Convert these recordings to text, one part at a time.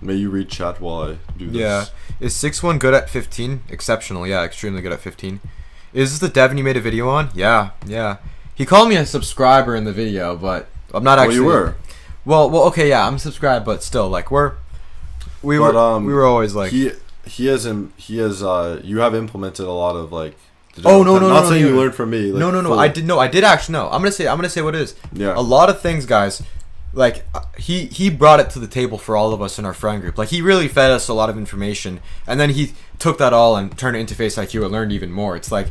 May you read chat while I do this. Yeah. Is 6'1" good at 15? Exceptional. Yeah, extremely good at 15. Is this the Devin you made a video on? Yeah. He called me a subscriber in the video, but I'm not actually. Well, you were. Well, okay, yeah, I'm subscribed, but still, like, we were always like. You have implemented a lot of like. Not saying you learned from me. Like, no. I did actually know. I'm gonna say what it is. Yeah. A lot of things, guys. Like he brought it to the table for all of us in our friend group. Like he really fed us a lot of information, and then he took that all and turned it into FaceIQ and learned even more. It's like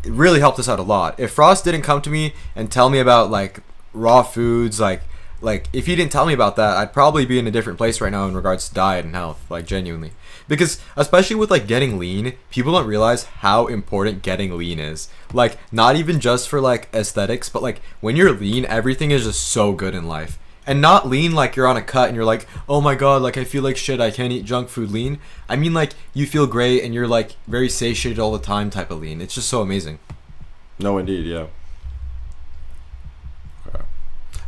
it really helped us out a lot. If Frost didn't come to me and tell me about like raw foods, like if he didn't tell me about that, I'd probably be in a different place right now in regards to diet and health. Like genuinely, because especially with like getting lean, people don't realize how important getting lean is. Like not even just for like aesthetics, but like when you're lean, everything is just so good in life. And not lean like you're on a cut and you're like, oh my god, like I feel like shit, I can't eat junk food lean. I mean like you feel great and you're like very satiated all the time type of lean. It's just so amazing. No, indeed, yeah. Okay.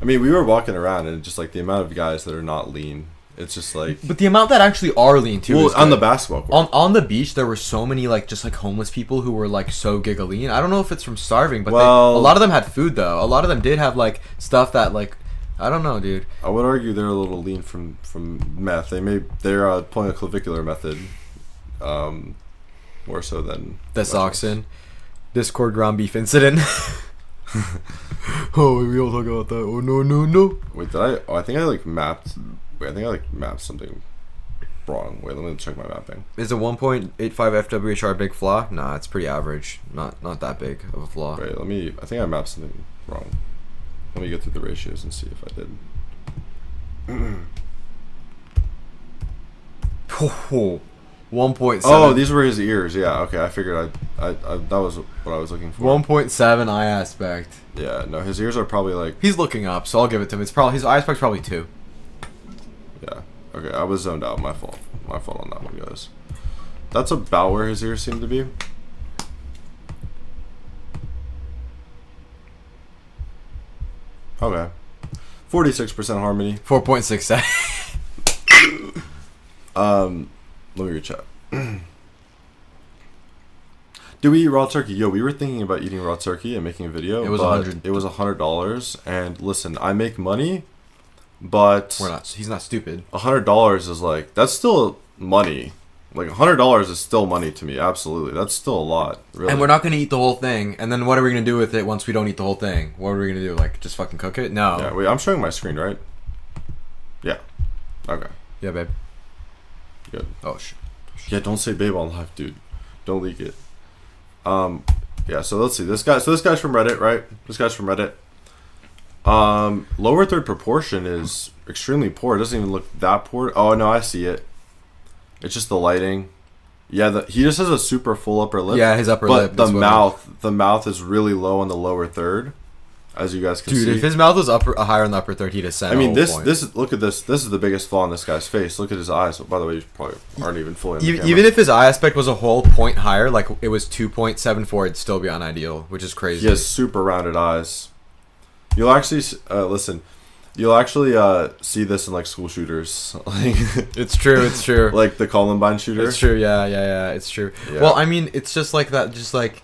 I mean, we were walking around and just like the amount of guys that are not lean, it's just like. But the amount that actually are lean too. Well, on the basketball court. On the beach, there were so many like just like homeless people who were like so giga lean. I don't know if it's from starving, but a lot of them had food though. A lot of them did have like stuff that like. I don't know, dude. I would argue they're a little lean from meth. They're pulling a clavicular method, more so than this oxen, Discord ground beef incident. Oh, we all talk about that. Oh no. Wait, did I? Oh, I think I like mapped. Wait, I think I like mapped something wrong. Wait, let me check my mapping. Is a 1.85 FWHR a big flaw? Nah, it's pretty average. Not that big of a flaw. Wait, I think I mapped something wrong. Let me get through the ratios and see if I did. 1.7. Oh, these were his ears. Yeah, okay. I figured I that was what I was looking for. 1.7 eye aspect. Yeah, no, his ears are probably like. He's looking up, so I'll give it to him. It's probably his eye aspect's probably 2. Yeah. Okay, I was zoned out. My fault. My fault on that one, guys. That's about where his ears seem to be. Okay. 46% harmony. 4.67. Let me read chat. Do we eat raw turkey? Yo, we were thinking about eating raw turkey and making a video. It was $100. It was $100. And listen, I make money, but he's not stupid. $100 is like that's still money. Like $100 is still money to me. Absolutely, that's still a lot. Really. And we're not gonna eat the whole thing. And then what are we gonna do with it once we don't eat the whole thing? What are we gonna do? Like just fucking cook it? No. Yeah. Wait, I'm showing my screen, right? Yeah. Okay. Yeah, babe. Good. Oh shit. Yeah, don't say babe on live, dude. Don't leak it. Yeah. So let's see. This guy's from Reddit, right? This guy's from Reddit. Lower third proportion is extremely poor. It doesn't even look that poor. Oh no, I see it. It's just the lighting. Yeah, he just has a super full upper lip. Yeah, his upper lip. But the mouth is really low on the lower third, as you guys can see. Dude, if his mouth was higher on the upper third, he'd have sent. I mean, look at this. This is the biggest flaw in this guy's face. Look at his eyes. By the way, you probably aren't even fully in the camera. Even if his eye aspect was a whole point higher, like it was 2.74, it'd still be unideal, which is crazy. He has super rounded eyes. You'll actually listen. You'll actually see this in like school shooters. Like it's true. Like the Columbine shooter. It's true. Yeah. It's true. Yeah. Well, I mean, it's just like that. Just like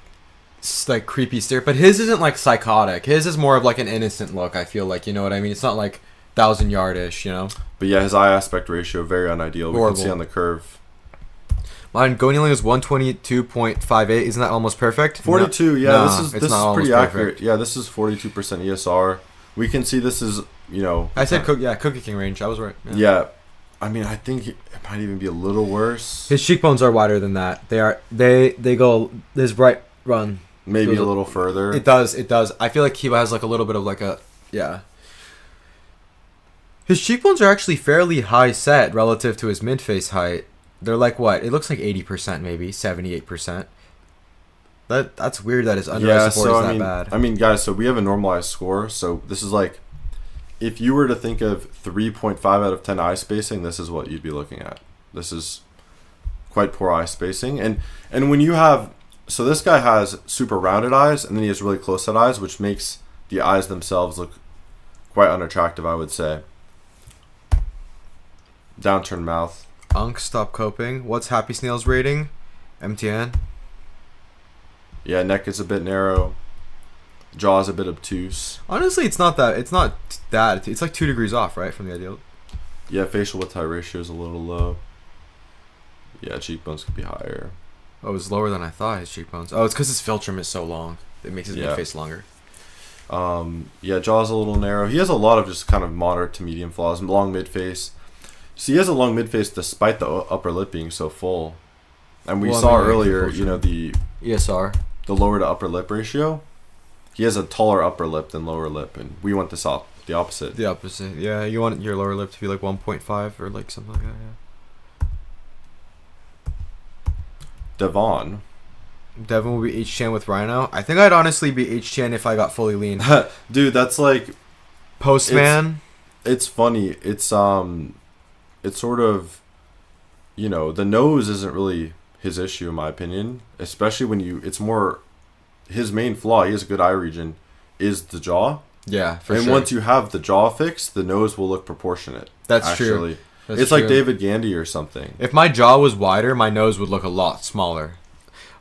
creepy stare. But his isn't like psychotic. His is more of like an innocent look. I feel like, you know what I mean. It's not like 1,000-yard-ish. You know. But yeah, his eye aspect ratio very unideal. Horrible. We can see on the curve. Mine Goneling is 122.58. Isn't that almost perfect? 42. Yeah, no, this is pretty accurate. Yeah, this is 42% ESR. We can see this is, you know. I said Cookie King range. I was right. Yeah. I mean, I think it might even be a little worse. His cheekbones are wider than that. They go this bright run. Maybe a little further. It does. I feel like he has like a little bit of like a His cheekbones are actually fairly high set relative to his mid face height. They're like what? It looks like 80% maybe, 78%. That's weird that his under eye support is that bad. I mean, guys, so we have a normalized score. So this is like, if you were to think of 3.5 out of 10 eye spacing, this is what you'd be looking at. This is quite poor eye spacing. And when you have, so this guy has super rounded eyes, and then he has really close set eyes, which makes the eyes themselves look quite unattractive, I would say. Downturned mouth. Unk, stop coping. What's Happysnail's rating? MTN. Yeah, neck is a bit narrow. Jaw's a bit obtuse. Honestly, it's not that. It's not that. It's like 2 degrees off, right, from the ideal. Yeah, facial width height ratio is a little low. Yeah, cheekbones could be higher. Oh, it's lower than I thought. His cheekbones. Oh, it's because his filtrum is so long. It makes his Yeah. face longer. Yeah, jaw's a little narrow. He has a lot of just kind of moderate to medium flaws. Long mid face. So he has a long mid face despite the upper lip being so full. And we saw earlier, you know, the ESR. the lower to upper lip ratio. He has a taller upper lip than lower lip, and we want this off the opposite. The opposite. Yeah, you want your lower lip to be like 1.5 or like something like that. Yeah. Devon. Devin will be H10 with Rhino. I think I'd honestly be H10 if I got fully lean. Dude, that's like Postman. it's funny. It's sort of, you know, the nose isn't really his issue in my opinion, especially when it's more his main flaw. He has a good eye region, is the jaw. Yeah, for and sure. once you have the jaw fixed, the nose will look proportionate. That's true. It's like David Gandy or something. If my jaw was wider, my nose would look a lot smaller.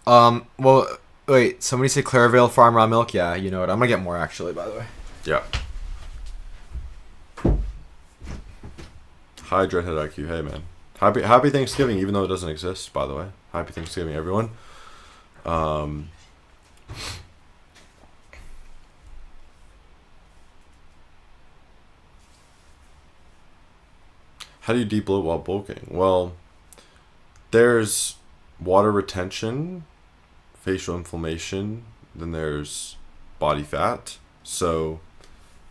Well, wait, somebody say Clairvale Farm Raw Milk? Yeah, you know what? I'm gonna get more actually, by the way. Yeah. Hi, Dreadhead IQ. Hey, man. Happy Thanksgiving, even though it doesn't exist, by the way. Happy Thanksgiving, everyone. How do you debloat while bulking? Well, there's water retention, facial inflammation, then there's body fat. So,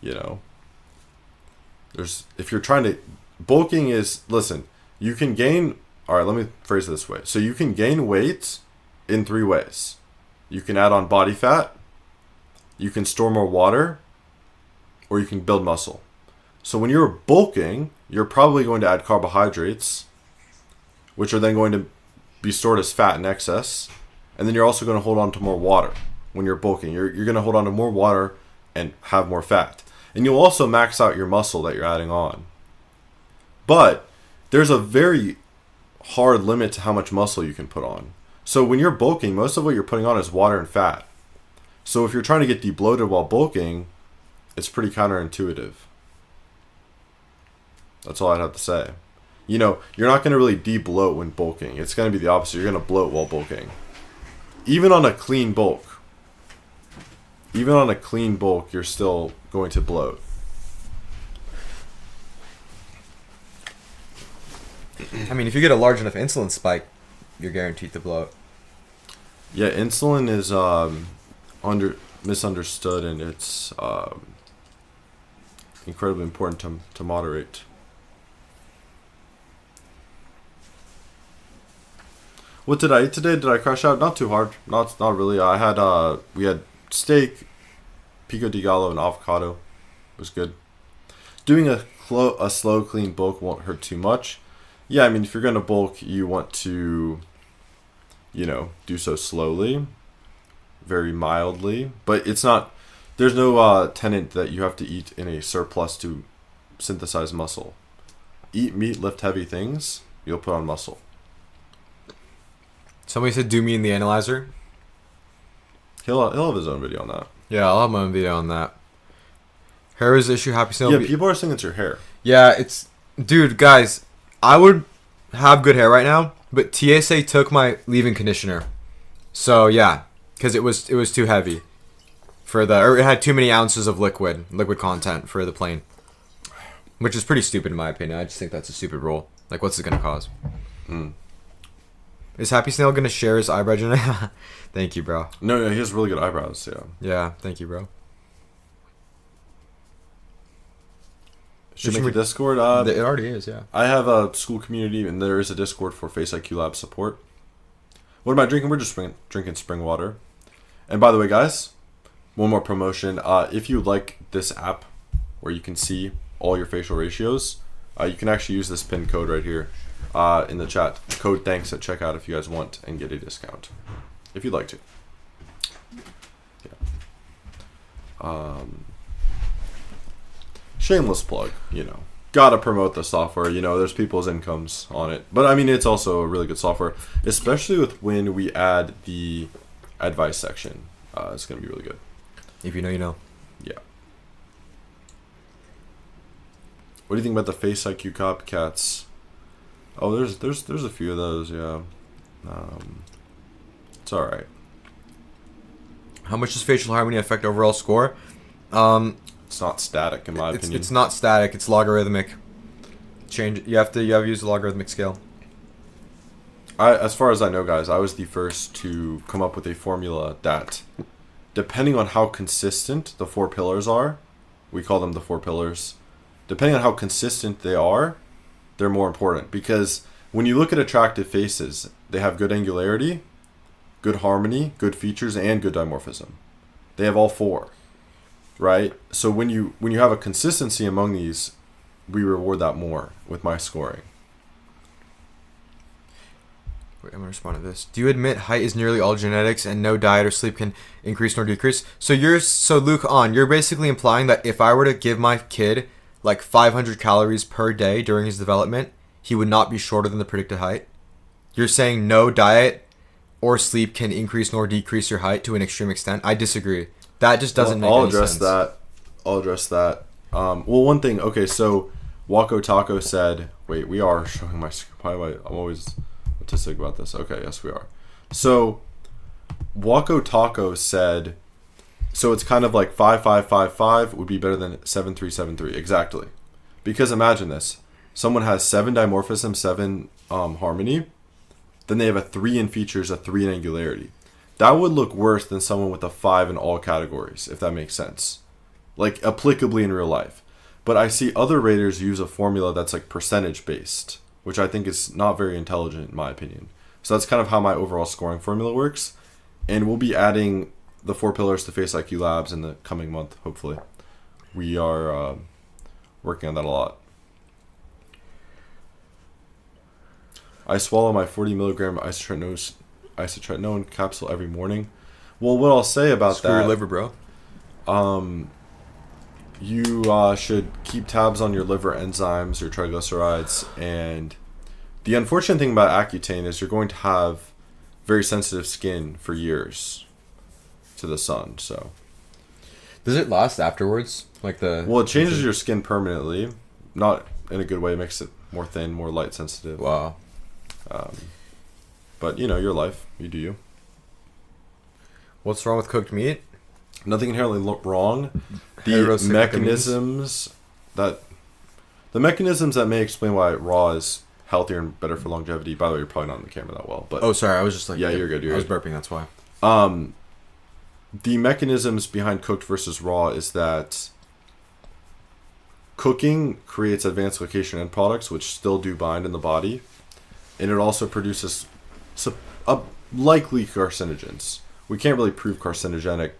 you know, if you're trying to, bulking is, listen, you can gain, all right, let me phrase it this way. So you can gain weight in 3 ways. You can add on body fat, you can store more water, or you can build muscle. So when you're bulking, you're probably going to add carbohydrates, which are then going to be stored as fat in excess. And then you're also going to hold on to more water when you're bulking. You're going to hold on to more water and have more fat. And you'll also max out your muscle that you're adding on. But there's a very hard limit to how much muscle you can put on. So when you're bulking, most of what you're putting on is water and fat. So if you're trying to get debloated while bulking, it's pretty counterintuitive. That's all I'd have to say. You know, you're not going to really debloat when bulking. It's going to be the opposite. You're going to bloat while bulking. Even on a clean bulk. Even on a clean bulk, you're still going to bloat. I mean, if you get a large enough insulin spike, you're guaranteed to bloat. Yeah, insulin is misunderstood, and it's incredibly important to moderate. What did I eat today? Did I crash out? Not too hard. Not really. We had steak, pico de gallo, and avocado. It was good. Doing a slow, clean bulk won't hurt too much. Yeah, I mean, if you're going to bulk, you want to, you know, do so slowly, very mildly. But it's not, there's no tenet that you have to eat in a surplus to synthesize muscle. Eat meat, lift heavy things, you'll put on muscle. Somebody said do me in the analyzer. He'll have his own video on that. Yeah, I'll have my own video on that. Hair is issue, Happysnail. Yeah, people are saying it's your hair. Yeah, it's... Dude, guys, I would have good hair right now, but TSA took my leave-in conditioner. So, yeah, because it was too heavy. Or it had too many ounces of liquid content for the plane. Which is pretty stupid in my opinion. I just think that's a stupid rule. Like, what's it going to cause? Is Happysnail going to share his eyebrow journey? Thank you, bro. No, he has really good eyebrows, yeah. Yeah, thank you, bro. Should we make a Discord? It already is, yeah. I have a school community, and there is a Discord for FaceIQ Lab support. What am I drinking? We're just drinking spring water. And by the way, guys, one more promotion. If you like this app where you can see all your facial ratios, you can actually use this pin code right here in the chat. Code thanks at checkout if you guys want and get a discount. If you'd like to. Yeah. Shameless plug, you know. gotta promote the software. You know, there's people's incomes on it, but I mean, it's also a really good software, especially with when we add the advice section. It's gonna be really good. If you know, you know. Yeah. What do you think about the FaceIQ copycats? Oh, there's a few of those. Yeah. It's all right. How much does facial harmony affect overall score? It's not static, in my opinion. It's not static. It's logarithmic. You have to use a logarithmic scale. As far as I know, guys, I was the first to come up with a formula that, depending on how consistent the 4 pillars are, we call them the 4 pillars. Depending on how consistent they are, they're more important. Because when you look at attractive faces, they have good angularity, good harmony, good features, and good dimorphism. They have all 4, right? So when you have a consistency among these, we reward that more with my scoring. Wait, I'm gonna respond to this. Do you admit height is nearly all genetics and no diet or sleep can increase nor decrease? So Luke, you're basically implying that if I were to give my kid like 500 calories per day during his development, he would not be shorter than the predicted height? You're saying no diet or sleep can increase nor decrease your height to an extreme extent? I disagree. That just doesn't make any sense. I'll address that. Well, one thing. Okay, so Waco Taco said, wait, we are showing my screen. I'm always autistic about this. Okay, yes, we are. So Waco Taco said, so it's kind of like 5555 would be better than 7373. Exactly. Because imagine this. Someone has 7 dimorphism, 7 harmony. Then they have a 3 in features, a 3 in angularity. That would look worse than someone with a 5 in all categories, if that makes sense. Like, applicably in real life. But I see other raters use a formula that's like percentage based, which I think is not very intelligent in my opinion. So that's kind of how my overall scoring formula works. And we'll be adding the 4 pillars to FaceIQ Labs in the coming month, hopefully. We are working on that a lot. I swallow my 40 milligram isotretinoin capsule every morning. Well, what I'll say about Screw that... your liver, bro. You should keep tabs on your liver enzymes, your triglycerides, and the unfortunate thing about Accutane is you're going to have very sensitive skin for years to the sun. So, does it last afterwards? Well, it changes your skin permanently, not in a good way. It makes it more thin, more light sensitive. Wow. But you know, your life, you do you. What's wrong with cooked meat? Nothing inherently wrong. The mechanisms that may explain why raw is healthier and better for longevity. By the way, you're probably not on the camera that well, but sorry, I was just like, yeah, you're good. I was burping, that's why. The mechanisms behind cooked versus raw is that cooking creates advanced glycation end products, which still do bind in the body, and it also produces likely carcinogens. We can't really prove carcinogenic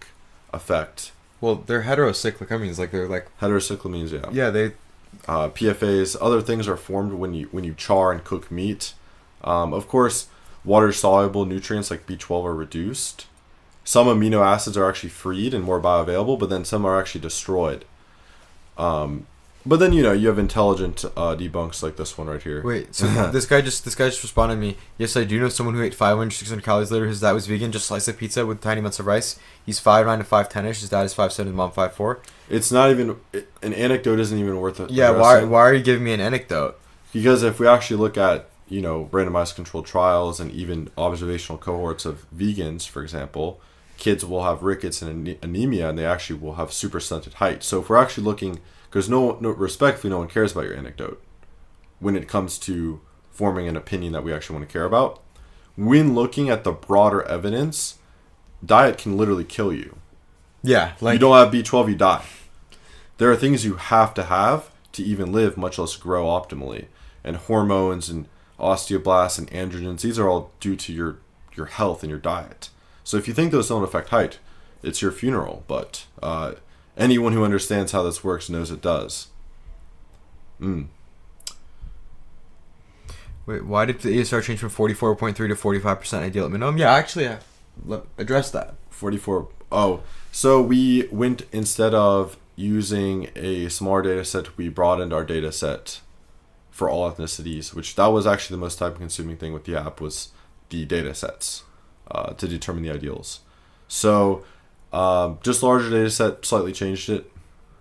effect. Well, they're heterocyclamines, they're like heterocyclamines, yeah. Yeah, they PFAs, other things are formed when you char and cook meat. Of course, water soluble nutrients like B12 are reduced. Some amino acids are actually freed and more bioavailable, but then some are actually destroyed. But then you have intelligent debunks like this one right here. Wait, so this guy just responded to me. Yes, I do know someone who ate 500, 600 calories later. His dad was vegan, just sliced a pizza with tiny amounts of rice. He's 5'9" to 5'10"ish. His dad is 5'7", his mom 5'4". It's not even an anecdote. Isn't even worth it. Yeah, why are you giving me an anecdote? Because if we actually look at randomized controlled trials and even observational cohorts of vegans, for example, kids will have rickets and anemia, and they actually will have super stunted height. So if we're actually looking, because respectfully, no one cares about your anecdote when it comes to forming an opinion that we actually want to care about. When looking at the broader evidence, diet can literally kill you. Yeah, you don't have B12, you die. There are things you have to even live, much less grow optimally. And hormones and osteoblasts and androgens, these are all due to your health and your diet. So if you think those don't affect height, it's your funeral. But anyone who understands how this works knows it does. Wait, why did the ESR change from 44.3 to 45% ideal at minimum? Yeah, actually, address that. 44. Oh, so we went, instead of using a smaller data set, we broadened our data set for all ethnicities, which that was actually the most time-consuming thing with the app, was the data sets to determine the ideals. So just larger data set, slightly changed it.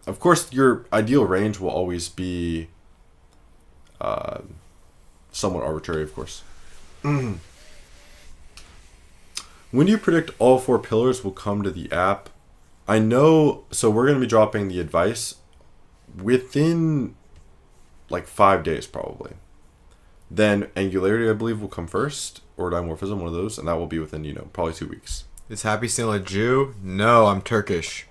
Of course, your ideal range will always be somewhat arbitrary, of course. When do you predict all 4 pillars will come to the app? I know, so we're going to be dropping the advice within like 5 days probably. Then angularity, I believe, will come first, or dimorphism, one of those, and that will be within, probably 2 weeks. Is Happysnail a Jew? No, I'm Turkish.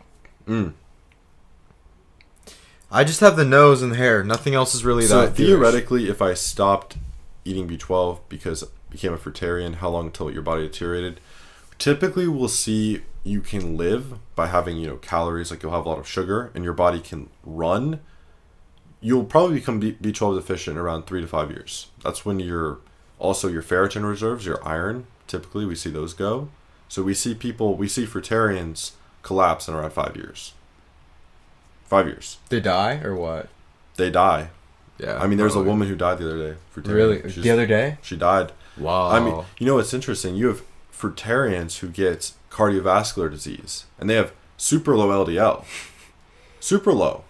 I just have the nose and hair. Nothing else is really so that. Theoretically, if I stopped eating B12 because I became a fruitarian, how long until your body deteriorated? Typically, we'll see you can live by having, calories, like you'll have a lot of sugar, and your body can run. You'll probably become B12 deficient in around 3 to 5 years. That's when your ferritin reserves, your iron, typically we see those go. So we see fruitarians collapse in around 5 years. 5 years. They die or what? They die. Yeah. I mean, there's a woman who died the other day. Really? The other day? She died. Wow. I mean, it's interesting. You have fruitarians who get cardiovascular disease, and they have super low LDL. Super low.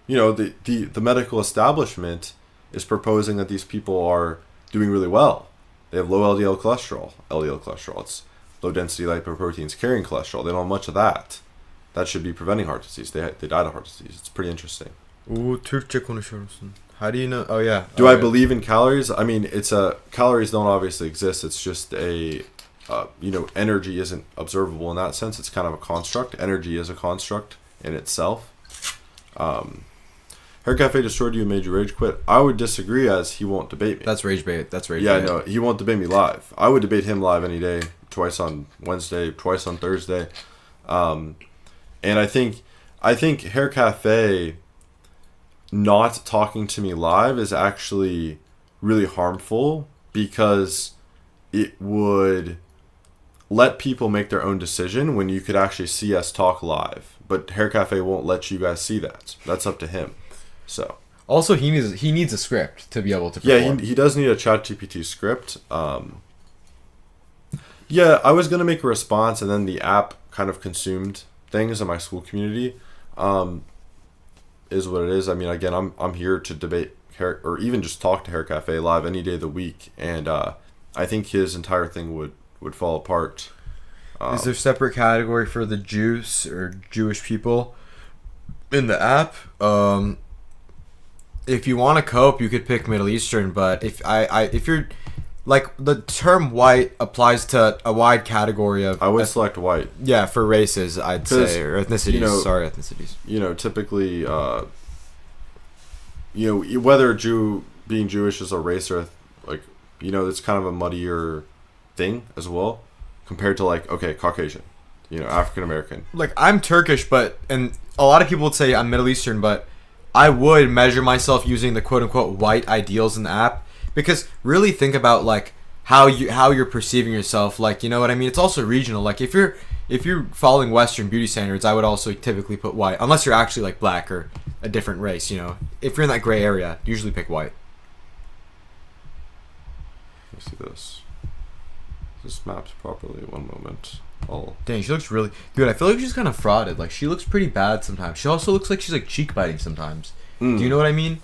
The medical establishment is proposing that these people are doing really well. They have low LDL cholesterol. It's low density lipoproteins carrying cholesterol. They don't have much of that. That should be preventing heart disease. They died of heart disease. It's pretty interesting. Ooh, Türkçe konuşuyor musun? How do you know? Oh, yeah. Do I believe in calories? I mean, calories don't obviously exist. It's just energy isn't observable in that sense. It's kind of a construct. Energy is a construct in itself. Hair Cafe destroyed you and made you rage quit. I would disagree, as he won't debate me. That's rage bait. Yeah, no, he won't debate me live. I would debate him live any day. Twice on Wednesday, twice on Thursday. And I think Hair Cafe not talking to me live is actually really harmful, because it would let people make their own decision when you could actually see us talk live. But Hair Cafe won't let you guys see that. That's up to him. So also, he needs a script to be able to perform. Yeah, he does need a ChatGPT script. Yeah, I was gonna make a response, and then the app kind of consumed things in my school community. Is what it is. I mean, again, I'm here to debate hair, or even just talk to Hair Cafe live any day of the week, and I think his entire thing would fall apart. Is there a separate category for the Jews or Jewish people in the app? If you want to cope, you could pick Middle Eastern, but if you're like, the term white applies to a wide category of. I would select white. Yeah, for races, I'd say, or ethnicities. Ethnicities. Typically, whether being Jewish is a race or it's kind of a muddier thing as well, compared to Caucasian, African American. Like, I'm Turkish, and a lot of people would say I'm Middle Eastern, but I would measure myself using the quote unquote white ideals in the app. Because really think about how you're perceiving yourself, you know what I mean? It's also regional. Like, if you're following Western beauty standards, I would also typically put white, unless you're actually black or a different race. If you're in that gray area, usually pick white. Let me see this. This maps properly. One moment. Dang, she looks really... Dude, I feel like she's kind of frauded. She looks pretty bad sometimes. She also looks like she's cheek biting sometimes. Do you know what I mean?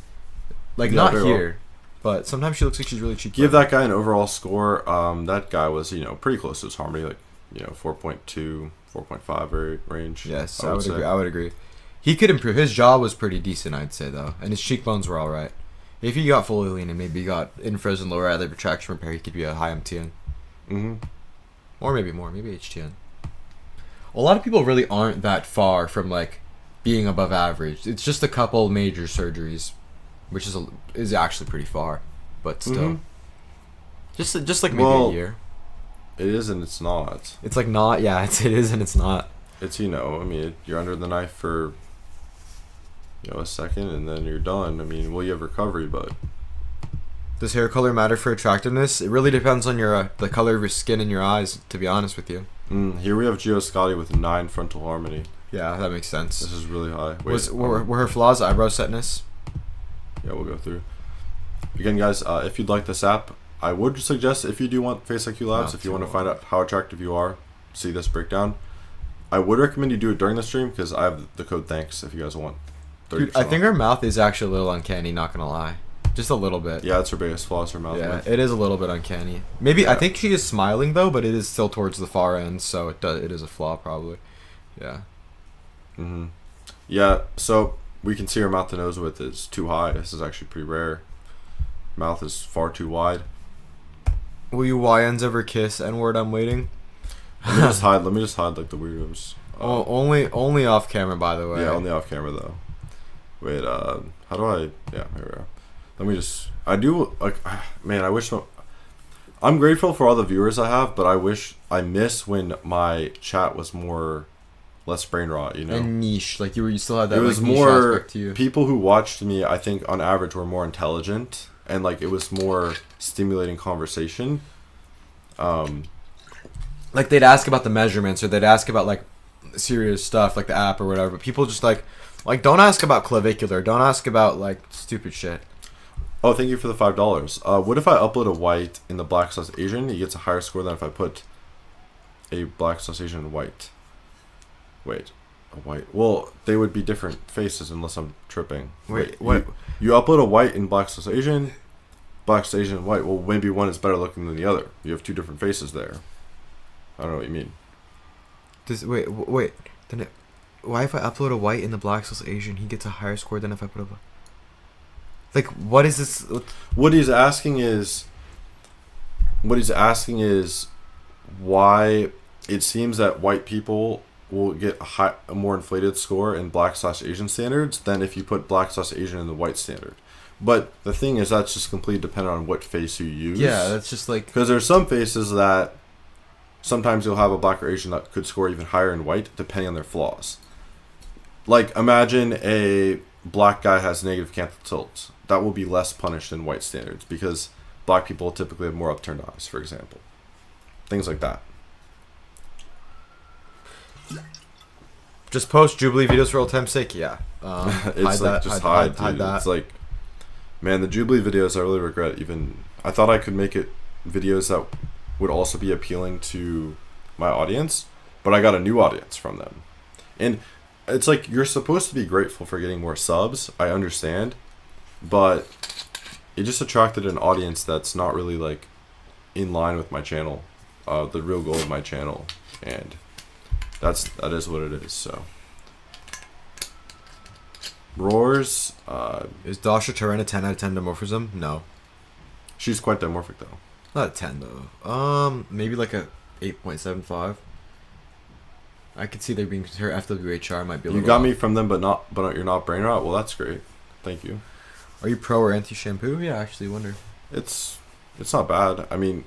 Not here. Well. But sometimes she looks like she's really cheeky. Give that guy an overall score. That guy was, pretty close to his harmony, 4.2, 4.5 range. Yes, I would agree. He could improve. His jaw was pretty decent, I'd say, though. And his cheekbones were all right. If he got fully lean and maybe got in-frozen lower eyelid retraction repair, he could be a high MTN. Mm-hmm. Or maybe more. Maybe HTN. A lot of people really aren't that far from, being above average. It's just a couple major surgeries, which is actually pretty far, but still, just maybe a year. It is and it's not. It's not. Yeah, it is and it's not. It's you're under the knife for a second and then you're done. Well, you have recovery, but does hair color matter for attractiveness? It really depends on the color of your skin and your eyes. To be honest with you. Here we have Gio Scotti with 9 frontal harmony. Yeah, that makes sense. This is really high. Wait, Were her flaws eyebrow setness? Yeah, we'll go through. Again, guys, if you'd like this app, I would suggest, if you do want FaceIQ Labs, if you want to find out how attractive you are, see this breakdown, I would recommend you do it during the stream because I have the code thanks if you guys want. Dude, I think her mouth is actually a little uncanny, not gonna lie. Just a little bit. Yeah, it's her biggest flaw, is her mouth. Yeah, it is a little bit uncanny. Maybe, I think she is smiling though, but it is still towards the far end, so it is a flaw probably. Yeah. Mm-hmm. Yeah, so we can see her mouth to nose width is too high. This is actually pretty rare. Mouth is far too wide. Will you YNs ever kiss? N-word, I'm waiting. Let me just hide like the weirdos. Only off camera, by the way. Yeah, only off camera though. Wait, how do I? Yeah, here we are. Let me just. I do like, man. I wish. I'm grateful for all the viewers I have, but I miss when my chat was less brain rot. You know, and niche. Like you still had that. It was like, niche more aspect to you. People who watched me. I think on average were more intelligent, and like it was more stimulating conversation. Like they'd ask about the measurements, or they'd ask about like serious stuff, like the app or whatever. But people just like don't ask about clavicular. Don't ask about like stupid shit. Oh, thank you for the $5. What if I upload a white in the black / Asian? He gets a higher score than if I put a black / Asian white. Wait, a white. Well, they would be different faces unless I'm tripping. Wait, what? You upload a white in black / Asian, black / Asian, white. Well, maybe one is better looking than the other. You have two different faces there. I don't know what you mean. Wait. Then why if I upload a white in the black / Asian, he gets a higher score than if I put a... Like, what is this? What he's asking is why it seems that white people will get a more inflated score in black / Asian standards than if you put black / Asian in the white standard. But the thing is, that's just completely dependent on what face you use. Yeah, that's just like... Because there's some faces that sometimes you'll have a black or Asian that could score even higher in white, depending on their flaws. Like, imagine a black guy has negative canthal tilt. That will be less punished than white standards because black people typically have more upturned eyes, for example. Things like that. Just post Jubilee videos for old time's sake? Yeah. It's like just hide that. It's like, man, the Jubilee videos, I really regret even... I thought I could make it videos that would also be appealing to my audience, but I got a new audience from them. And it's like, you're supposed to be grateful for getting more subs, I understand, but it just attracted an audience that's not really like in line with my channel, the real goal of my channel, and that is what it is. So roars. Is Dasha Turin a 10 out of 10 dimorphism? No, she's quite dimorphic though. Not a 10 though. Maybe like a 8.75. I could see there being her FWHR might be a little. You got me from them, but you're not brain rot. Well, that's great. Thank you. Are you pro or anti shampoo? Yeah, I actually wonder. It's not bad. I mean,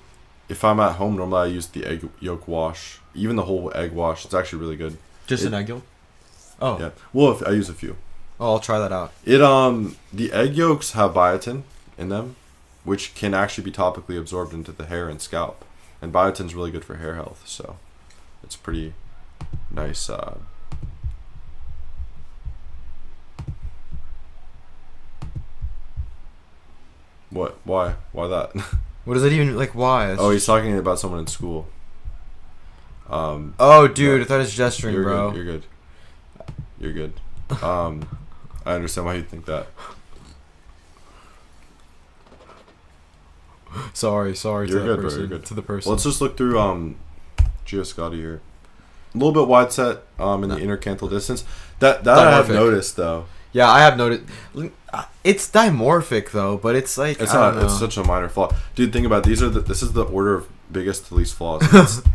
if I'm at home, normally I use the egg yolk wash, even the whole egg wash. It's actually really good. Just an egg yolk? Oh. Yeah. Well, if I use a few. Oh, I'll try that out. The egg yolks have biotin in them, which can actually be topically absorbed into the hair and scalp, and biotin's really good for hair health. So, it's pretty nice. What? Why? Why that? What does it even like? Why? That's he's talking about someone in school. Oh, dude, I thought it was gesturing, bro. Good. You're good. I understand why you'd think that. Sorry. You're to good, that person, bro. You're good. To the person. Let's just look through Gio Scotti here. A little bit wide set in the inner canthal distance. That I have noticed though. Yeah, I have noticed. It's dimorphic though, but it's like it's not. It's such a minor flaw, dude. Think about it. This is the order of biggest to least flaws.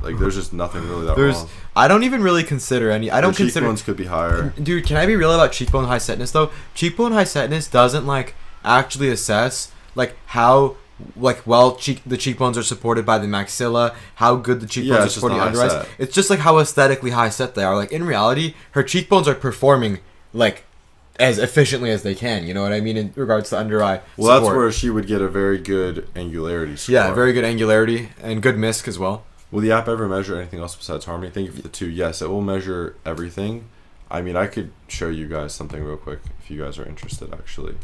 Like there's just nothing really that wrong. I don't even really consider any. I don't consider cheekbones could be higher. Dude, can I be real about cheekbone high setness though? Cheekbone high setness doesn't like actually assess like how the cheekbones are supported by the maxilla, how good the cheekbones are supporting the under eyes. It's just like how aesthetically high set they are. Like in reality, her cheekbones are performing like as efficiently as they can. You know what I mean in regards to under eye. Well, support. That's where she would get a very good angularity score. Yeah, very good angularity and good misc as well. Will the app ever measure anything else besides harmony? Thank you for the 2. Yes, it will measure everything. I mean, I could show you guys something real quick if you guys are interested, actually.